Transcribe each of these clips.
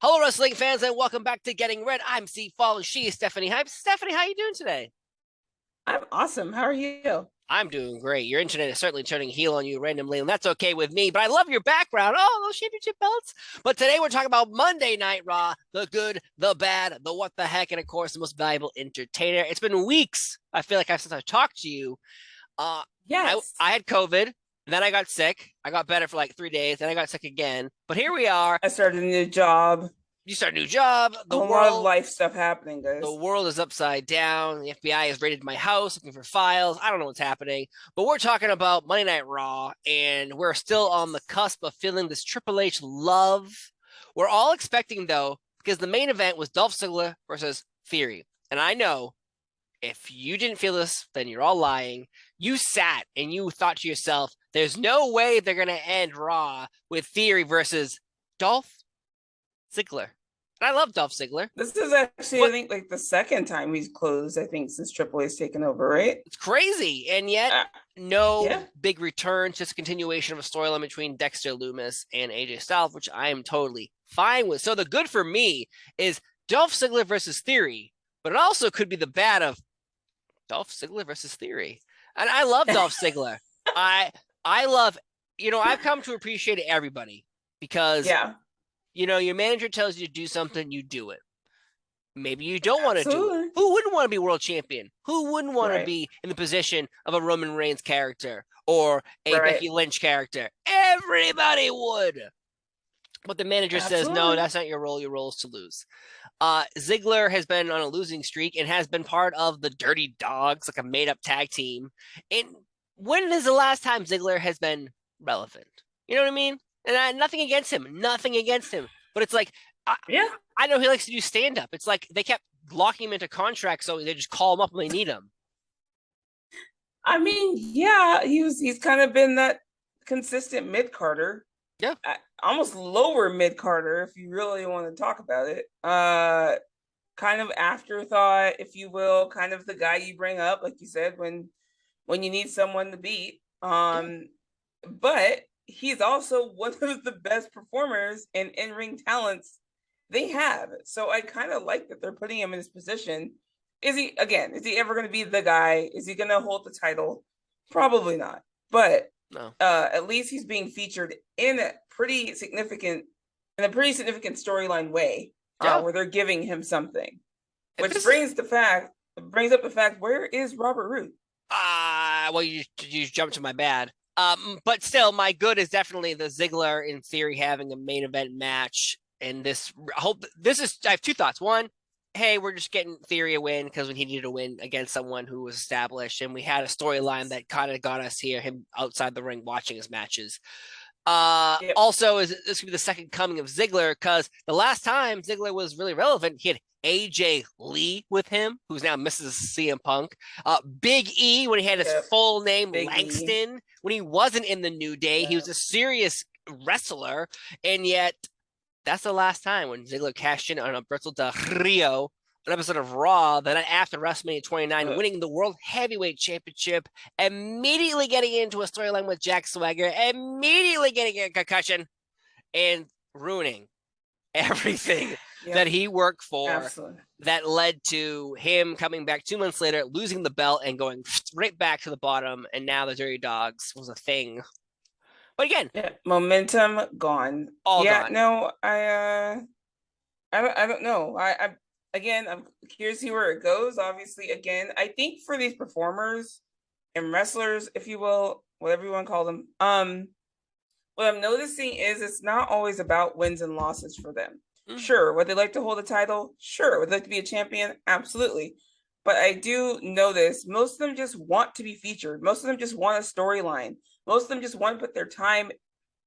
Hello, wrestling fans, and welcome back to Getting Red. I'm C. Fall, and she is Stephanie Hype. Stephanie, how you doing today? I'm awesome. How are you? I'm doing great. Your internet is certainly turning heel on you randomly, and that's okay with me. But I love your background. Oh, those championship belts. But today we're talking about Monday Night Raw, the good, the bad, the what the heck, and of course the most valuable entertainer. It's been weeks. I feel like since I've talked to you. Uh, I Yes. I had COVID, then I got sick. I got better for like 3 days, then I got sick again. But here we are. I started a new job. You start a new job. A The lot of world life stuff happening, the guys. world is upside down. The FBI has raided my house looking for files. I don't know what's happening, but we're talking about Monday Night Raw, and we're still on the cusp of feeling this Triple H love. We're all expecting, though, because the main event was Dolph Ziggler versus Theory. And I know if you didn't feel this, then you're all lying. You sat and you thought to yourself, there's no way they're going to end Raw with Theory versus Dolph Ziggler. And I love Dolph Ziggler. This is actually, I But think, like the second time he's closed, I think, since Triple H's taken over, right? it's crazy. And yet, Uh, no yeah. big return, just a continuation of a storyline between Dexter Loomis and AJ Styles, which I am totally fine with. So the good for me is Dolph Ziggler versus Theory, but it also could be the bad of Dolph Ziggler versus Theory. And I love Dolph Ziggler. I I love, I've come to appreciate everybody because, Yeah, your manager tells you to do something, you do it. Maybe you don't want to do it. absolutely. Who wouldn't want to be world champion? Who wouldn't want to Right. be in the position of a Roman Reigns character or a Right. Becky Lynch character? Everybody would. But the manager says, no, Absolutely. that's not your role. Your role is to lose. Ziggler has been on a losing streak and has been part of the Dirty Dogs, like a made up tag team. And when is the last time Ziggler has been relevant? You know what I mean? And nothing against him, nothing against him. But it's like, I, Yeah. I know he likes to do stand up. It's like they kept locking him into contracts so they just call him up when they need him. I mean, yeah, he's kind of been that consistent mid Carter, Yeah. almost lower mid Carter, if you really want to talk about it. Kind of afterthought, if you will, kind of the guy you bring up, like you said, when you need someone to beat. Yeah. But he's also one of the best performers and in-ring talents they have. So I kind of like that they're putting him in this position. Is he ever going to be the guy? Is he going to hold the title? Probably not. But No. at least he's being featured in a pretty significant storyline way, Yeah. where they're giving him something. And Which this is brings up the fact, where is Robert Root? well, you jumped to my bad. But still, my good is definitely the Ziggler in theory having a main event match. And this, I hope this is. I have two thoughts. One, hey, we're just getting Theory a win because we needed a win against someone who was established, and we had a storyline that kind of got us here, him outside the ring watching his matches. Yep. Also, is this could be the second coming of Ziggler because the last time Ziggler was really relevant, he had AJ Lee with him, who's now Mrs. CM Punk. Big E when he had his Yep. full name Big E. Langston. When he wasn't in the New Day, he Yeah. was a serious wrestler, and yet that's the last time when Ziggler cashed in on Alberto Del Rio, an episode of Raw, then after WrestleMania 29, Uh, winning the World Heavyweight Championship, immediately getting into a storyline with Jack Swagger, immediately getting a concussion, and ruining everything that yep. he worked for Absolutely. that led to him coming back 2 months later, losing the belt and going right back to the bottom. And now the Dirty Dogs was a thing. But again, Yeah. Momentum gone. all Yeah. gone. No. I don't know. Again, I'm curious to see where it goes. Obviously, again, I think for these performers and wrestlers, if you will, whatever you want to call them, what I'm noticing is it's not always about wins and losses for them. Mm, Sure, would they like to hold a title? Sure. Would they like to be a champion? Absolutely. But I do notice most of them just want to be featured. Most of them just want a storyline. Most of them just want to put their time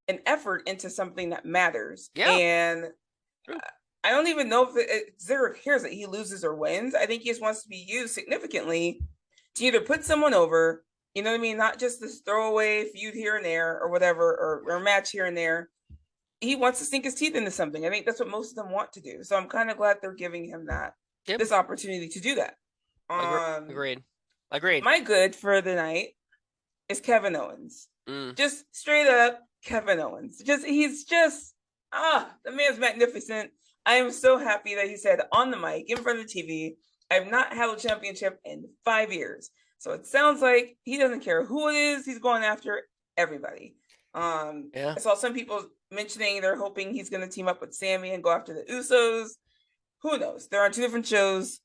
and effort into something that matters. yeah. And I don't even know if Zero cares that he loses or wins. I think he just wants to be used significantly to either put someone over, you know what I mean? Not just this throwaway feud here and there or whatever, or match here and there. He wants to sink his teeth into something. I think that's what most of them want to do. So I'm kind of glad they're giving him Yep. this opportunity to do that. Agreed. Agreed. My good for the night is Kevin Owens. Mm. Just straight up Kevin Owens. The man's magnificent. I am so happy that he said on the mic in front of the TV, I've not held a championship in 5 years. So it sounds like he doesn't care who it is. He's going after everybody. Yeah. I saw some people mentioning they're hoping he's going to team up with Sammy and go after the Usos. Who knows? They're on two different shows,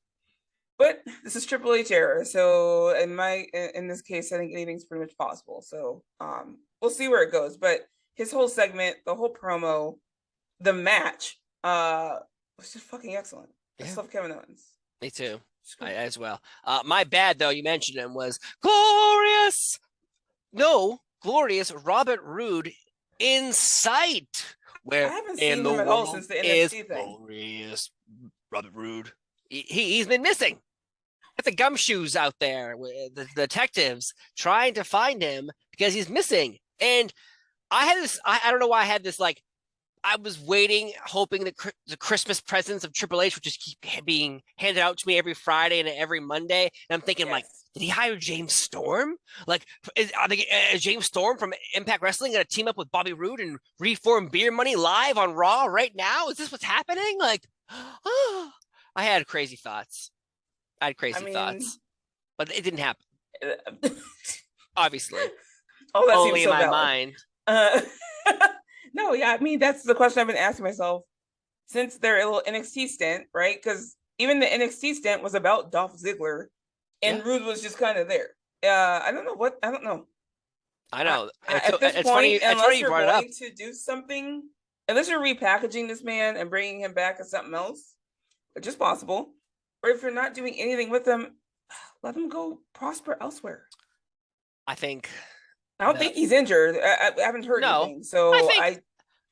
but this is Triple H era. So in this case, I think anything's pretty much possible. So we'll see where it goes. But his whole segment, the whole promo, the match, was just fucking excellent. I Yeah. just love Kevin Owens. Me too. I, as well. My bad though, you mentioned him was glorious. No, glorious Robert Roode in sight. I Where haven't in seen the him at all world since the is NXT thing. glorious Robert Roode? He's been missing. Got the gumshoes out there with the detectives trying to find him because he's missing. And I had this. I don't know why I had this like I was waiting, hoping that the Christmas presents of Triple H would just keep being handed out to me every Friday and every Monday. And I'm thinking, like, Yes. did he hire James Storm? Like, is James Storm from Impact Wrestling going to team up with Bobby Roode and reform Beer Money live on Raw right now? Is this what's happening? Like, I had crazy thoughts. I had I crazy mean, thoughts, but it didn't happen. uh, Obviously, all that seems only in so my valid. mind. Uh, no, yeah, I mean that's the question I've been asking myself since their little NXT stint, right? Because even the NXT stint was about Dolph Ziggler, Yeah, and Rude was just kind of there. I don't know what I don't know. I know. At this It's funny. point, It's funny unless you you're brought it up. going to do something, unless you're repackaging this man and bringing him back as something else, which is possible, or if you're not doing anything with him, let him go prosper elsewhere. I think I don't the think he's injured. I haven't heard no. anything, I so think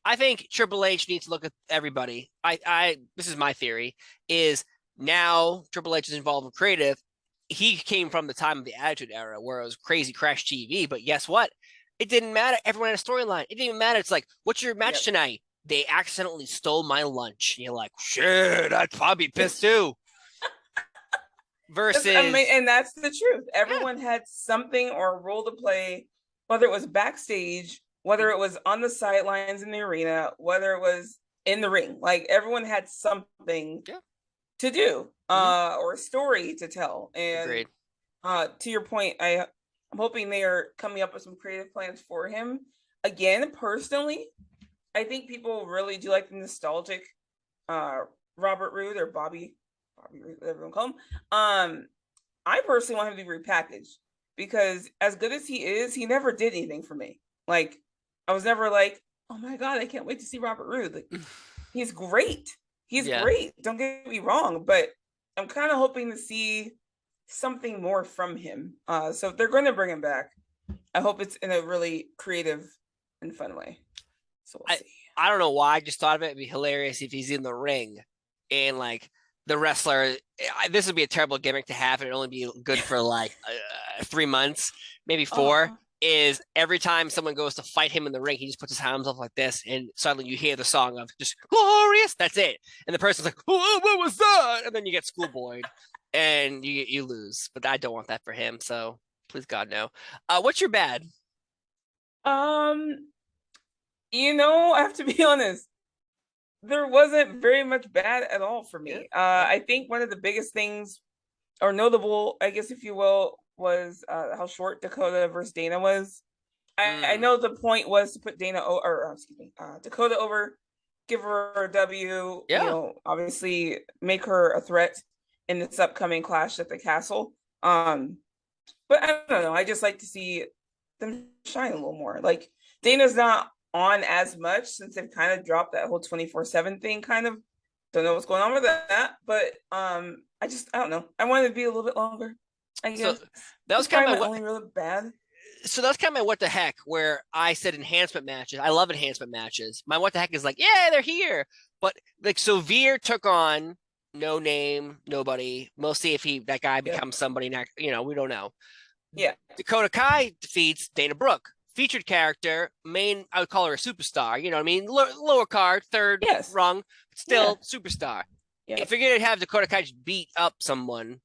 I think Triple H needs to look at everybody. I this is my theory is now Triple H is involved in creative. He came from the time of the Attitude Era where it was crazy crash TV, but guess what? It didn't matter. Everyone had a storyline. It didn't even matter. It's like, what's your match yep. tonight? They accidentally stole my lunch. And you're like, shit, I'd probably be pissed too. I mean, Versus, and that's the truth. yeah, Everyone had something or a role to play, whether it was backstage, whether it was on the sidelines in the arena, whether it was in the ring. Like everyone had something yeah, to do, mm-hmm. or a story to tell. And Agreed. to your point, I'm hoping they are coming up with some creative plans for him. Again, personally, I think people really do like the nostalgic uh Robert Roode or Bobby Roode, whatever you call him. I personally want him to be repackaged because as good as he is, he never did anything for me. Like I was never like, oh my god, I can't wait to see Robert Roode. Like he's great. He's Yeah. great. Don't get me wrong, but I'm kind of hoping to see something more from him. So if they're going to bring him back, I hope it's in a really creative and fun way. So we'll I see. I don't know why. I just thought of it. It'd be hilarious if he's in the ring and like the wrestler. This would be a terrible gimmick to have, and it'd only be good for like 3 months, maybe four. Oh, Is every time someone goes to fight him in the ring, he just puts his hands up like this, and suddenly you hear the song of just glorious. That's it, and the person's like, "What was that?" And then you get schoolboyed, and you lose. But I don't want that for him. So please God no. What's your bad? um, I have to be honest. There wasn't very much bad at all for Yeah, me. yeah. I think one of the biggest things, or notable, I guess, if you will, was how short Dakota versus Dana was. I Mm, know the point was to put excuse me, Dakota over, give her a W, yeah. obviously make her a threat in this upcoming clash at the castle. But I don't know. I just like to see them shine a little more. Like Dana's not on as much since they've kind of dropped that whole 24/7 thing. Kind of don't know what's going on with that, but I don't know. I wanted to be a little bit longer. I So guess that was that's kind probably of my my only really bad. so that's kind of my what the heck where I said enhancement matches. I love enhancement matches. My what the heck is like, yeah, they're here. But like so Veer took on no name, nobody. We'll see if that guy Yep. becomes somebody next, we don't know. Yeah. Dakota Kai defeats Dana Brooke. Featured character, main, I would call her a superstar. You know what I mean? Lower card, third Yes. rung, but Yeah. still superstar. If Yep. you're gonna have Dakota Kai just beat up someone, And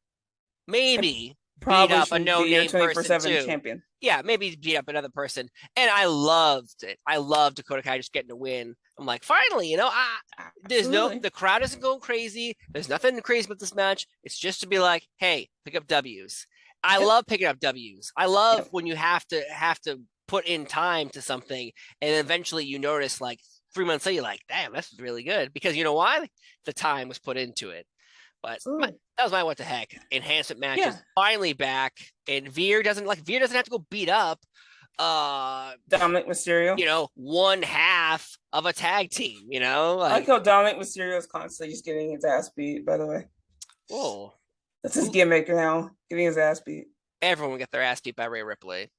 maybe. beat Probably up a shouldn't be your no-name person 24/7 too. champion. Yeah, maybe beat up another person. And I loved it. I loved Dakota Kai just getting a win. I'm like, finally, Absolutely. the crowd isn't going crazy. There's nothing crazy about this match. It's just to be like, hey, pick up W's. I Yep. love picking up W's. I love Yep. when you have to put in time to something, and eventually you notice like 3 months later, you're like, damn, this is really good because you know why? The time was put into it. But Absolutely. that was my what the heck. Enhancement Yeah. matches finally back, and Veer doesn't have to go beat up Dominic Mysterio. one half of a tag team, I like like how Dominic Mysterio is constantly just getting his ass beat, by the way. whoa. That's his Who gimmick now, getting his ass beat. everyone will get their ass beat by Rhea Ripley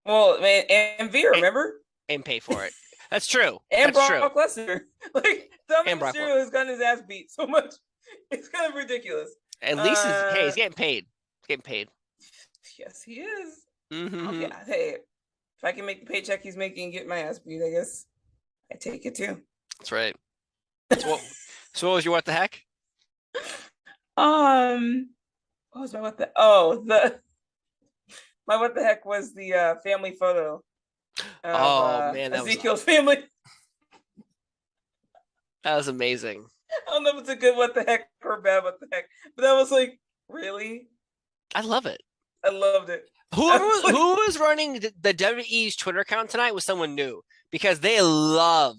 Well, man, and Veer, and, remember? and pay for it. That's true. And That's true. Brock Lesnar. Like, And Dominic Brock Mysterio has gotten his ass beat so much. It's kind of ridiculous. at least Uh, he's getting paid. He's getting paid. yes, he is. Mm-hmm. Yeah, hey, if I can make the paycheck he's making and get my ass beat, I guess I take it too. That's right. So what was your what the heck? Um, what was my what the? Oh, my what the heck was the family photo of Oh man, Ezekiel's family. that was amazing. I don't know if it's a good what the heck or a bad what the heck, but I was like, really? I love it. I loved it. Whoever I was like, who was running the WWE's Twitter account tonight was someone new because they love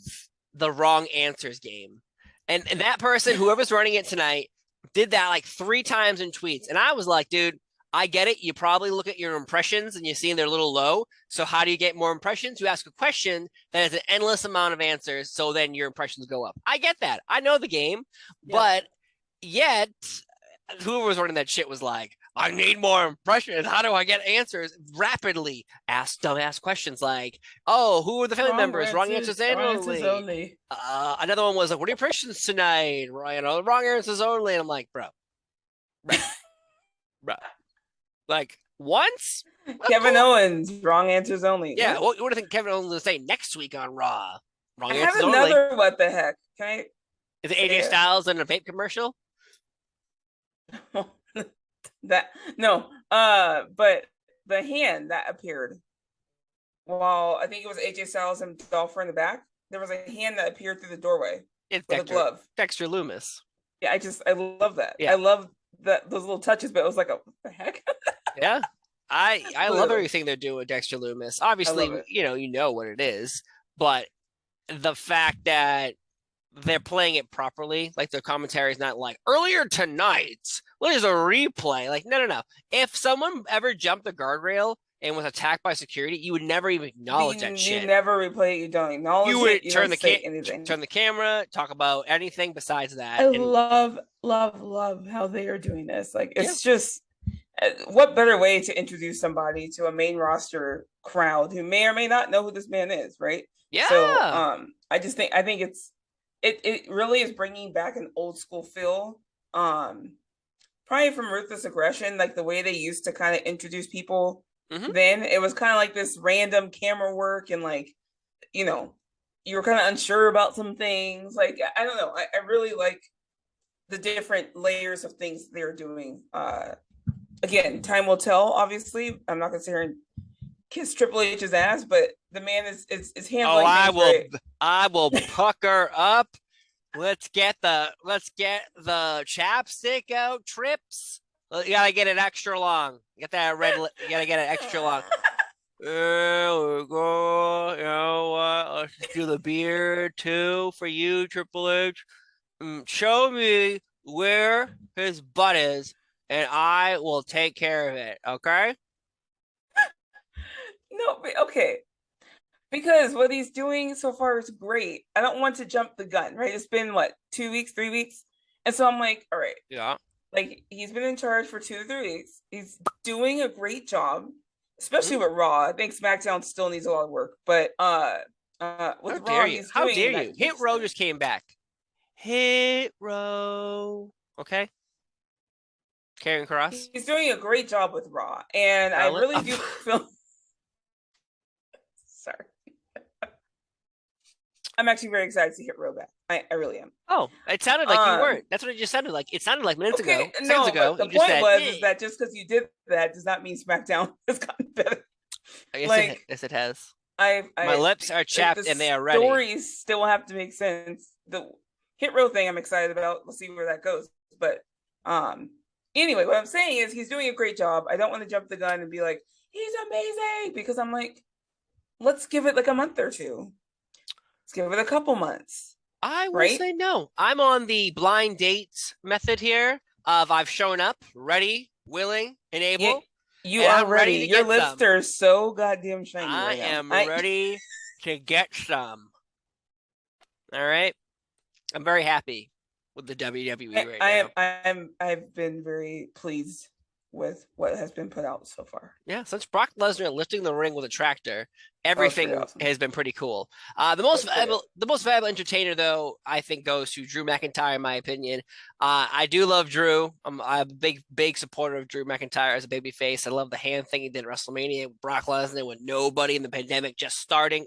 the wrong answers game. And that person, whoever's running it tonight, did that like 3 times in tweets. And I was like, dude, I get it. You probably look at your impressions and you see they're a little low. So how do you get more impressions? You ask a question that has an endless amount of answers. So then your impressions go up. I get that. I know the game, yeah. but yet whoever was running that shit was like, I need more impressions. How do I get answers rapidly? Ask dumbass questions like, "Oh, who are the family members?" Wrong answers Wrong answers only. only. Another one was like, "What are your impressions tonight?" Wrong answers only. And I'm like, bro, bro. Like once? Kevin Cool. Owens, wrong answers only. Yeah. What? What do you think Kevin Owens will say next week on Raw? Wrong I have answers only. another what the heck. Can I Is it say AJ it? Styles in a vape commercial? That no. But the hand that appeared while I think it was AJ Styles and Dolph in the back, there was a hand that appeared through the doorway It's with a glove. Dexter Loomis. Yeah, I love that. I Yeah. love that those little touches, but it was like, what the heck? Yeah. I love Literally. everything they're doing with Dexter Loomis. I Obviously, love it. you know what it is, but the fact that they're playing it properly, like their commentary is not like earlier tonight, well, there's a replay. Like, no. If someone ever jumped the guardrail and was attacked by security, you would never even acknowledge that You shit. never replay it, you don't You acknowledge it, would you don't say anything. turn the camera, talk about anything besides that, I and love how they are doing this. Like, yeah, it's just what better way to introduce somebody to a main roster crowd who may or may not know who this man is, right? So, yeah. I think it really is bringing back an old school feel. Probably from Ruthless Aggression, like the way they used to kind of introduce people. Mm-hmm. Then it was kind of like this random camera work and like, you know, you were kind of unsure about some things. Like, I don't know. I really like the different layers of things they're doing. Again, time will tell. Obviously, I'm not gonna sit here and kiss Triple H's ass, but the man is Oh, handling things great. I will pucker up. Let's get the chapstick out, Trips. You gotta get it extra long. Get that you gotta get it extra long. There we go. You know what? Let's just do the beard too for you, Triple H. Show me where his butt is, and I will take care of it. Okay? No, okay. Because what he's doing so far is great. I don't want to jump the gun, right? It's been what, 2 weeks, 3 weeks? And so I'm like, all right, Yeah. like he's been in charge for 2 to 3 weeks. He's doing a great job, especially with Raw. I think SmackDown still needs a lot of work, but with How Raw, dare you? he's How doing dare you? Hit Row magnificent. just came back. Hit Row. Okay. Karen Cross. He's doing a great job with Raw, and I Charlotte. really do feel. Sorry. I'm actually very excited to hit Ro back. I really am. Oh, it sounded like you Um, weren't. That's what it just sounded like. It sounded like minutes okay, ago, seconds no, ago. but the You just point said, was is eh. that just because you did that does not mean SmackDown has gotten better. I guess Like yes, it has. My I lips are like the chapped and they are ready. stories still have to make sense. The hit row thing I'm excited about. We'll see where that goes. But um anyway, what I'm saying is he's doing a great job. I don't want to jump the gun and be like, he's amazing, because I'm like, let's give it like a month or two. Let's give it a couple months. I will Right? say no. I'm on the blind dates method here of I've shown up, ready, willing, and You, able, you and are I'm ready ready. to Your get lips some. are so goddamn shiny I right now. am ready to get some. All right. I'm very happy with the WWE right now. I've been very pleased with what has been put out so far. Yeah, since Brock Lesnar lifting the ring with a tractor, That was pretty everything awesome. has been pretty cool. That was pretty awesome. The most valuable entertainer, though, I think goes to Drew McIntyre. In my opinion, I do love Drew. I'm a big supporter of Drew McIntyre as a babyface. I love the hand thing he did at WrestleMania with Brock Lesnar with nobody in the pandemic just starting.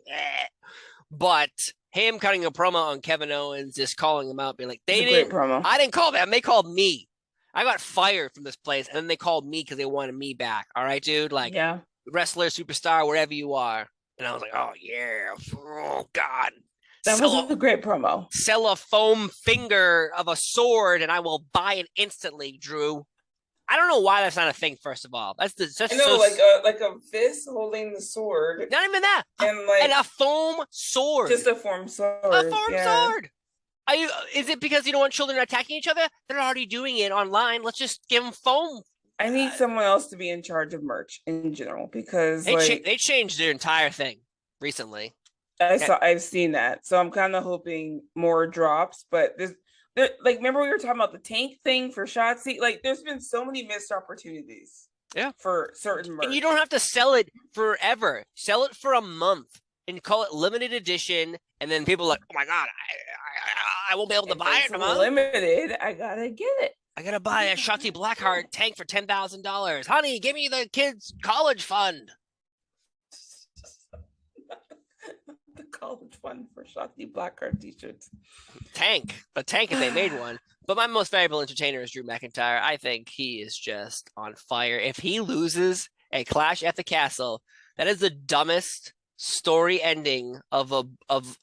But him cutting a promo on Kevin Owens, just calling him out, being like, It's "They a great didn't, promo. I didn't call them. They called me. I got fired from this place, and then they called me because they wanted me back. All right, dude. Like Yeah. wrestler, superstar, wherever you are." And I was like, "Oh yeah, oh god, That was sell a great promo. a foam finger of a sword, and I will buy it instantly." Drew, I don't know why that's not a thing. First of all, I that's know, so like a fist holding the sword not even that, and and like a foam sword, just a form a sword. foam Yeah. sword. Are you? Is it because you don't want children attacking each other? They're already doing it online. Let's just give them foam. I need someone else to be in charge of merch in general because like They changed their entire thing recently. Yeah, I've seen that. So I'm kind of hoping more drops, but there like remember we were talking about the tank thing for Shotzi? Like there's been so many missed opportunities yeah. for certain And you don't merch. have to sell it forever. Sell it for a month and call it limited edition. And then people are like, oh my god, I won't be able to If buy it's it in a month. limited, I gotta get it. I gotta buy a Shotzi Blackheart tank for $10,000. Honey, give me the kids' college fund. The college fund for Shotzi Blackheart t-shirts. The tank if they made one. But my most valuable entertainer is Drew McIntyre. I think he is just on fire. If he loses a Clash at the Castle, that is the dumbest story ending of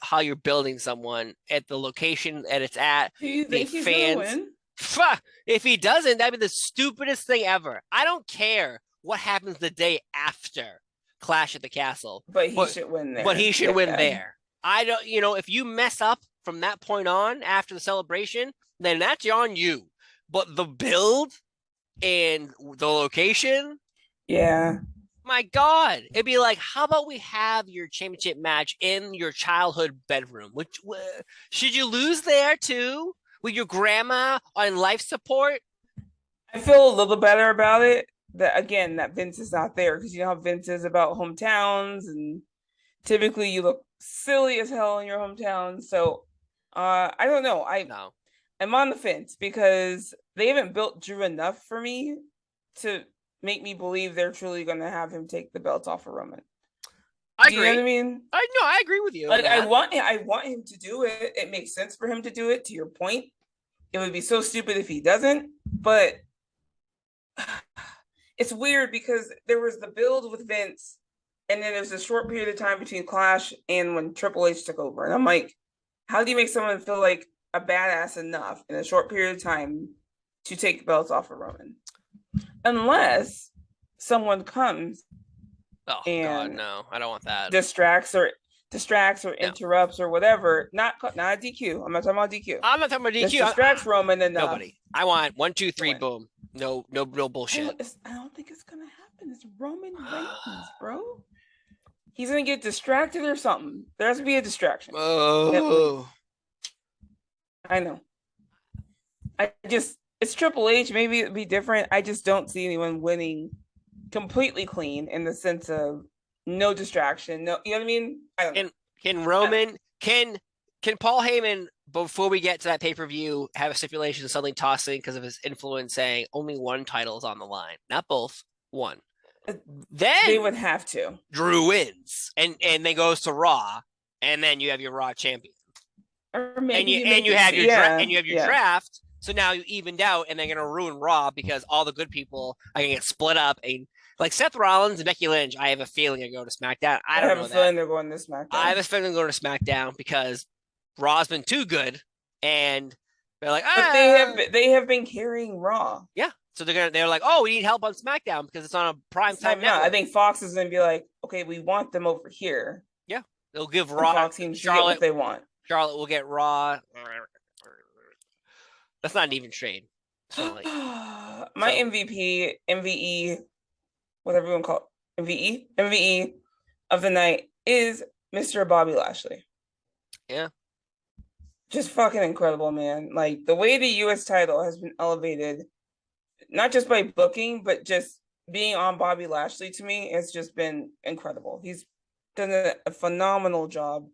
how you're building someone at the location that it's at. Do you The think he's gonna fans. win? If he doesn't, that'd be the stupidest thing ever. I don't care what happens the day after Clash at the Castle, But he should win but there. he should win there. I don't, if you mess up from that point on after the celebration, then that's on you. But the build and the location, Yeah. my God, it'd be like, how about we have your championship match in your childhood bedroom? Which should you lose there too with your grandma on life support? I feel a little better about it. That again, that Vince is not there because you know how Vince is about hometowns, and typically you look silly as hell in your hometown. So, I don't know. No, I'm on the fence because they haven't built Drew enough for me to make me believe they're truly going to have him take the belt off of Roman. I Do you know what agree. I mean? I agree with you. Like I want him to do it. It makes sense for him to do it. To your point, it would be so stupid if he doesn't. But it's weird because there was the build with Vince, and then there's a short period of time between Clash and when Triple H took over. And I'm like, how do you make someone feel like a badass enough in a short period of time to take the belts off of Roman? Unless someone comes Oh God, and no, I don't want that. distracts or No, interrupts or whatever. Not a DQ. I'm not talking about DQ. I'm not talking about Just DQ. distracts Roman enough. Nobody. I want 1, 2, To 3, win. boom. No bullshit. I don't think it's gonna happen. It's Roman Reigns, bro. He's gonna get distracted or something. There has to be a distraction. Oh, I know. It's Triple H. Maybe it'd be different. I just don't see anyone winning completely clean in the sense of no distraction. No, you know what I mean? I don't know. can Roman can Paul Heyman before we get to that pay-per-view have a stipulation suddenly tossing because of his influence saying only one title is on the line, not both, one. They Then would have to. Drew wins and then goes to Raw, and then you have your Raw champion. Or and maybe you he and make you it. have Yeah, your yeah. draft. So now you evened out, and they're gonna ruin Raw because all the good people are gonna get split up. And like Seth Rollins and Becky Lynch, I have a feeling are going to SmackDown. I I don't have a know that. feeling they're going to I have SmackDown. a feeling they're going to SmackDown because Raw's been too good, and they're like, But they have been carrying Raw. yeah. So they're like, oh, we need help on SmackDown because it's on a prime It's not time even not. I network. think Fox is going to be like, okay, we want them over here, Yeah, they'll give and Raw Fox seems to get what Charlotte. they want. Charlotte will get Raw. That's not an even trade. So like, My so MVP, MVE, whatever you want to call it, MVE of the night is Mr. Bobby Lashley. yeah, Just fucking incredible, man. Like the way the US title has been elevated, not just by booking, but just being on Bobby Lashley to me has just been incredible. He's done a phenomenal job.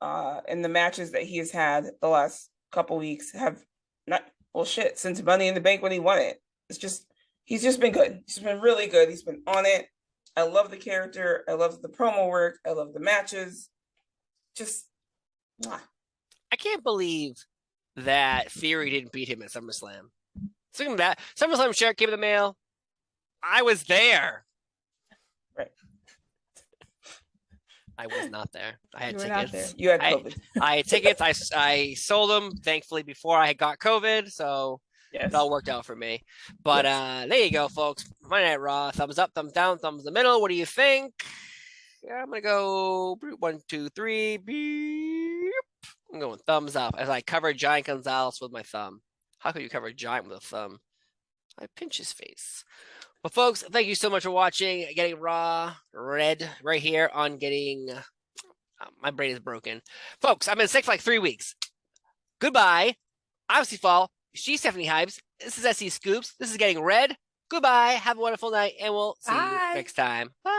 And the matches that he has had the last couple weeks have not well shit since Money in the Bank when he won it. It's just he's just been good. He's been really good. He's been on it. I love the character. I love the promo work. I love the matches. Just mwah. I can't believe that Theory didn't beat him at SummerSlam. Speaking of that, SummerSlam shirt came in the mail. I was there. Right. I was not there. I had You were not there. tickets. You had I COVID. I had tickets. I sold them thankfully before I got COVID, so it Yes. all worked out for me. But Yes. there you go, folks. Monday Night Raw. Thumbs up, thumbs down, thumbs in the middle. What do you think? Yeah, I'm gonna go 1, 2, 3. Beep. I'm going thumbs up as I cover Giant Gonzalez with my thumb. How could you cover a giant with a thumb? I pinch his face. But folks, thank you so much for watching. Getting Raw Red right here on Getting. My brain is broken. Folks, I've been sick for like 3 weeks. Goodbye. I'm Steve Fall. She's Stephanie Hypes. This is SC Scoops. This is Getting Red. Goodbye. Have a wonderful night, and we'll see you Bye. next time. Bye.